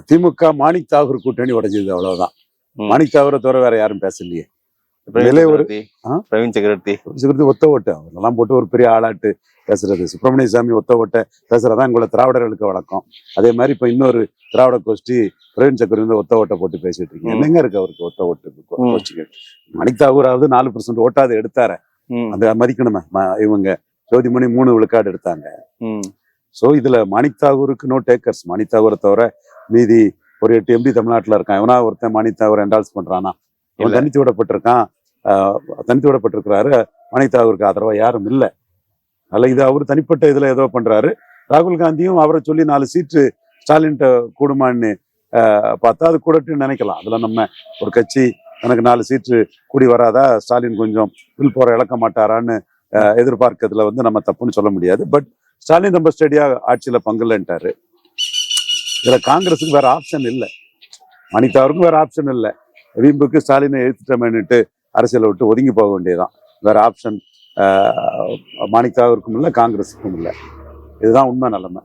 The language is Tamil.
திமுக மாணிக் தாகூர் கூட்டணி உடைஞ்சது, அவ்வளவுதான். மாணிக் தாகூரை தவிர வேற யாரும் பேசலையே. பிரவீன் சக்கரவர்த்தி ஒத்த ஓட்டு அவரெல்லாம் போட்டு ஒரு பெரிய ஆளாட்டு பேசுறது, சுப்பிரமணிய சாமி ஒத்த ஓட்ட பேசுறதா எங்களோட திராவிடர்களுக்கு வழக்கம். அதே மாதிரி இப்ப இன்னொரு திராவிட கோஷ்டி பிரவீன் சக்கரவர்த்தி ஒத்த ஓட்டை போட்டு பேசிட்டு இருக்கீங்க. என்னங்க இருக்கு அவருக்கு ஒத்த ஓட்டு கோஷ்டிகள்? மாணிக் தாகூராவது 4% ஓட்டாவது எடுத்தார, அந்த மதிக்கணுமே. இவங்க ஜோதிமணி 3 விழுக்காடு எடுத்தாங்க. சோ இதுல மாணிக் தாகூருக்கு நோ டேக்கர்ஸ். மாணிக் தாகூரை தவிர மீதி ஒரு 8 எம்பி தமிழ்நாட்டுல இருக்கான். எவனா ஒருத்தன் மாணிக் தாகூர் என்டால்ஸ் பண்றானா? அவன் தனித்து விடப்பட்டிருக்கான், தனித்து விடப்பட்டிருக்கிறாரு. மாணிக் தாகூருக்கு ஆதரவா யாரும் இல்லை. அதில் இது அவர் தனிப்பட்ட இதுல ஏதோ பண்றாரு. ராகுல் காந்தியும் அவரை சொல்லி 4 சீட்டு ஸ்டாலின்ட்ட கூடுமான்னு பார்த்தா அது கூடட்டுன்னு நினைக்கலாம். அதுல நம்ம ஒரு கட்சி எனக்கு 4 சீட்டு கூடி வராதா, ஸ்டாலின் கொஞ்சம் பில் போற இழக்க மாட்டாரான்னு எதிர்பார்க்கறதுல நம்ம தப்புன்னு சொல்ல முடியாது. பட் ஸ்டாலின் ரொம்ப ஸ்டெடியா ஆட்சியில பங்குலன்ட்டாரு. இதுல காங்கிரஸுக்கு வேற ஆப்ஷன் இல்லை, மாணிக் தாகூருக்கும் வேற ஆப்ஷன் இல்லை. வீம்புக்கு ஸ்டாலினை எழுத்துட்டமேன்னுட்டு அரசியலை விட்டு ஒதுங்கி போக வேண்டியதுதான். வேற ஆப்ஷன் மாணிக் தாகூருக்கும் இல்லை, காங்கிரஸுக்கும் இல்லை. இதுதான் உண்மை நிலைமை.